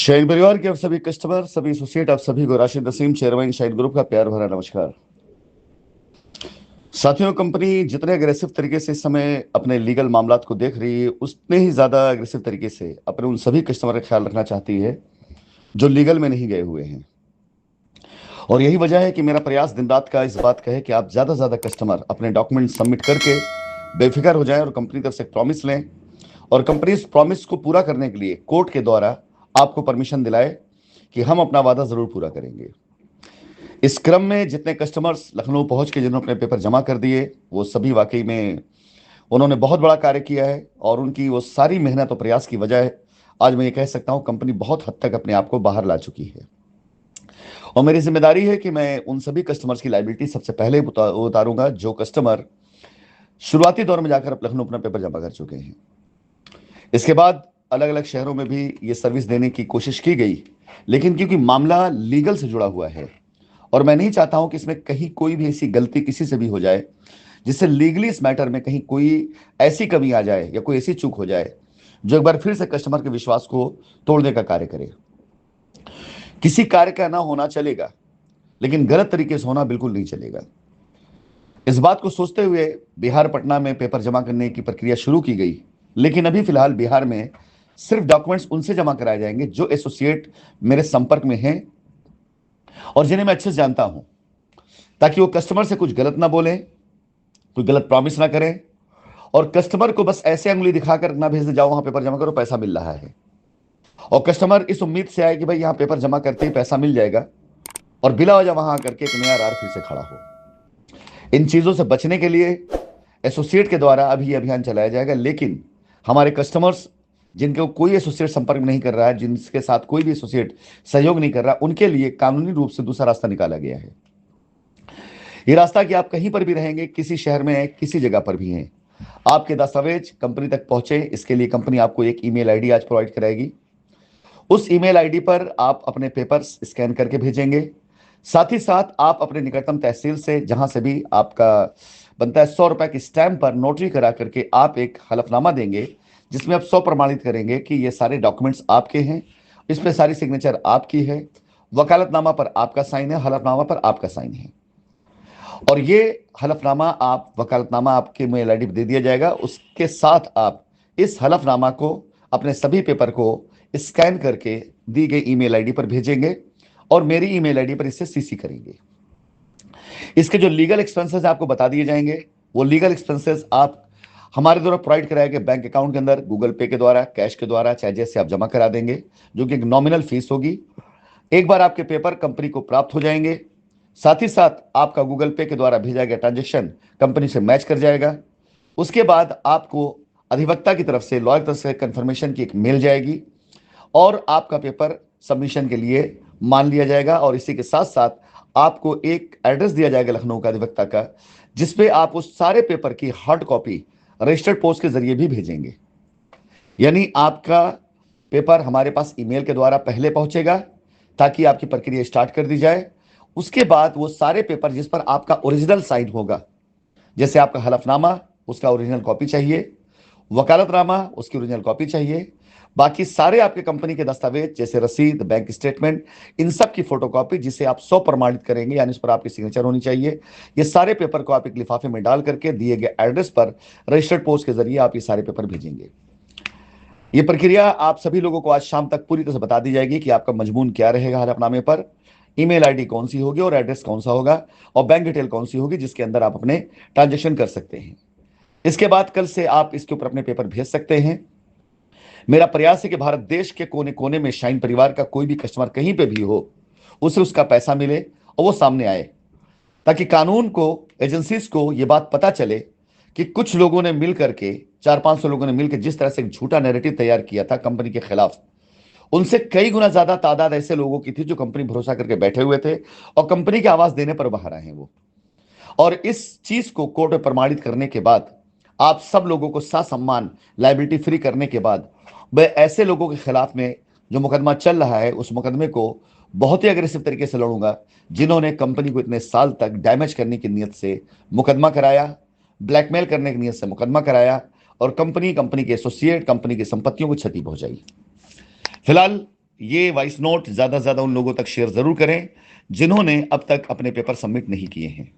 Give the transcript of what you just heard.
Shine परिवार के आप सभी कस्टमर, सभी एसोसिएट, आप सभी को Rashid Naseem, chairman shine group का प्यार भरा नमस्कार। साथियों, कंपनी जितने अग्रेसिव तरीके से इस समय अपने लीगल मामलात को देख रही है, उतने ही ज्यादा अग्रेसिव तरीके से अपने उन सभी कस्टमर का ख्याल रखना चाहती है जो लीगल में नहीं गए हुए हैं। और यही वजह है कि मेरा प्रयास दिन रात का इस बात का है कि आप ज्यादा से ज्यादा कस्टमर अपने डॉक्यूमेंट सबमिट करके बेफिक्र हो जाएं और कंपनी तरफ से प्रॉमिस लें, और कंपनी इस प्रॉमिस को पूरा करने के लिए कोर्ट के द्वारा आपको परमिशन दिलाए कि हम अपना वादा जरूर पूरा करेंगे। इस क्रम में जितने कस्टमर्स लखनऊ पहुंच के जिन्होंने अपने पेपर जमा कर दिए, वो सभी वाकई में उन्होंने बहुत बड़ा कार्य किया है, और उनकी वो सारी मेहनत और प्रयास की वजह आज मैं ये कह सकता हूं कंपनी बहुत हद तक अपने आप को बाहर ला चुकी है। और मेरी जिम्मेदारी है कि मैं उन सभी कस्टमर्स की लायबिलिटी सबसे पहले उतारूंगा जो कस्टमर शुरुआती दौर में जाकर लखनऊ अपना पेपर जमा कर चुके हैं। इसके बाद अलग अलग शहरों में भी ये सर्विस देने की कोशिश की गई, लेकिन क्योंकि मामला लीगल से जुड़ा हुआ है और मैं नहीं चाहता हूं कि इसमें कहीं कोई भी ऐसी गलती किसी से भी हो जाए जिससे लीगली इस मैटर में कहीं कोई ऐसी कमी आ जाए या कोई ऐसी चूक हो जाए जो एक बार फिर से कस्टमर के विश्वास को तोड़ने का कार्य करे। किसी कार्य का ना होना चलेगा, लेकिन गलत तरीके से होना बिल्कुल नहीं चलेगा। इस बात को सोचते हुए बिहार पटना में पेपर जमा करने की प्रक्रिया शुरू की गई, लेकिन अभी फिलहाल बिहार में सिर्फ डॉक्यूमेंट्स उनसे जमा कराए जाएंगे जो एसोसिएट मेरे संपर्क में हैं और जिन्हें मैं अच्छे से जानता हूं, ताकि वो कस्टमर से कुछ गलत ना बोलें, कोई गलत प्रॉमिस ना करें, और कस्टमर को बस ऐसे अंगुली दिखाकर ना भेज दे जाओ वहां पेपर जमा करो पैसा मिल रहा है, और कस्टमर इस उम्मीद से आए कि भाई यहां पेपर जमा करते ही पैसा मिल जाएगा, और बिला वजह वहां आकर के एक नया रार फिर से खड़ा हो। इन चीजों से बचने के लिए एसोसिएट के द्वारा अभी ये अभियान चलाया जाएगा, लेकिन हमारे कस्टमर्स जिनके कोई एसोसिएट संपर्क में नहीं कर रहा है, जिनके साथ कोई भी एसोसिएट सहयोग नहीं कर रहा, उनके लिए कानूनी रूप से दूसरा रास्ता निकाला गया है। ये रास्ता कि आप कहीं पर भी रहेंगे, किसी शहर में, किसी जगह पर भी हैं, आपके दस्तावेज कंपनी तक पहुंचे, इसके लिए कंपनी आपको एक ईमेल आईडी आज प्रोवाइड कराएगी। उस ईमेल आईडी पर आप अपने पेपर्स स्कैन करके भेजेंगे। साथ ही साथ आप अपने निकटतम तहसील से जहां से भी आपका बनता है 100 रुपए की स्टैंप पर नोटरी करा करके आप एक हलफनामा देंगे, जिसमें आप 100 प्रमाणित करेंगे कि ये सारे डॉक्यूमेंट्स आपके हैं, इस पे सारी सिग्नेचर आपकी है, वकालतनामा पर आपका साइन है, हलफनामा पर आपका साइन है। और ये हलफनामा आप वकालतनामा आपके मेल आईडी पर दे दिया जाएगा। उसके साथ आप इस हलफनामा को, अपने सभी पेपर को स्कैन करके दी गई ईमेल आईडी पर भेजेंगे और मेरी ईमेल आईडी पर इसे सीसी करेंगे। इसके जो लीगल एक्सपेंसेस आपको बता दिए जाएंगे, वो लीगल एक्सपेंसेस आप हमारे द्वारा प्रोवाइड कराए गए बैंक अकाउंट के अंदर गूगल पे के द्वारा, कैश के द्वारा, चाहे जैसे आप जमा करा देंगे, जो कि एक नॉमिनल फीस होगी। एक बार आपके पेपर कंपनी को प्राप्त हो जाएंगे, साथ ही साथ आपका गूगल पे के द्वारा भेजा गया ट्रांजेक्शन कंपनी से मैच कर जाएगा। उसके बाद आपको अधिवक्ता की तरफ से, लॉयर की तरफ से कंफर्मेशन की एक मेल जाएगी और आपका पेपर सबमिशन के लिए मान लिया जाएगा। और इसी के साथ साथ आपको एक एड्रेस दिया जाएगा लखनऊ का अधिवक्ता का, जिसपे आप उस सारे पेपर की हार्ड कॉपी रजिस्टर्ड पोस्ट के जरिए भी भेजेंगे। यानी आपका पेपर हमारे पास ईमेल के द्वारा पहले पहुंचेगा ताकि आपकी प्रक्रिया स्टार्ट कर दी जाए। उसके बाद वो सारे पेपर जिस पर आपका ओरिजिनल साइन होगा, जैसे आपका हलफनामा, उसका ओरिजिनल कॉपी चाहिए, वकालतनामा, उसकी ओरिजिनल कॉपी चाहिए, बाकी सारे आपके कंपनी के दस्तावेज जैसे रसीद, बैंक स्टेटमेंट, इन सब की फोटोकॉपी जिसे आप 100 प्रमाणित करेंगे, यानी इस पर आपकी सिग्नेचर होनी चाहिए। ये सारे पेपर को आप एक लिफाफे में डाल करके दिए गए एड्रेस पर रजिस्टर्ड पोस्ट के जरिए आप ये सारे पेपर भेजेंगे। ये प्रक्रिया आप सभी लोगों को आज शाम तक पूरी तरह से बता दी जाएगी कि आपका मजमून क्या रहेगा हलफनामे पर, ईमेल आईडी कौन सी होगी और एड्रेस कौन सा होगा, और बैंक डिटेल कौन सी होगी जिसके अंदर आप अपने ट्रांजेक्शन कर सकते हैं। इसके बाद कल से आप इसके ऊपर अपने पेपर भेज सकते हैं। मेरा प्रयास है कि भारत देश के कोने कोने में शाइन परिवार का कोई भी कस्टमर कहीं पे भी हो, उसे उसका पैसा मिले और वो सामने आए, ताकि कानून को, एजेंसीज को ये बात पता चले कि कुछ लोगों ने मिल करके, 400-500 लोगों ने मिलकर जिस तरह से एक झूठा नैरेटिव तैयार किया था कंपनी के खिलाफ, उनसे कई गुना ज्यादा तादाद ऐसे लोगों की थी जो कंपनी भरोसा करके बैठे हुए थे और कंपनी की आवाज देने पर बाहर आए हैं वो। और इस चीज को कोर्ट में प्रमाणित करने के बाद, आप सब लोगों को ससम्मान लायबिलिटी फ्री करने के बाद, मैं ऐसे लोगों के खिलाफ में जो मुकदमा चल रहा है, उस मुकदमे को बहुत ही अग्रेसिव तरीके से लड़ूंगा, जिन्होंने कंपनी को इतने साल तक डैमेज करने की नीयत से मुकदमा कराया, ब्लैकमेल करने की नीयत से मुकदमा कराया, और कंपनी के एसोसिएट, कंपनी की संपत्तियों को क्षति पहुंचाई। फिलहाल ये वॉइस नोट ज्यादा से ज्यादा उन लोगों तक शेयर जरूर करें जिन्होंने अब तक अपने पेपर सबमिट नहीं किए हैं।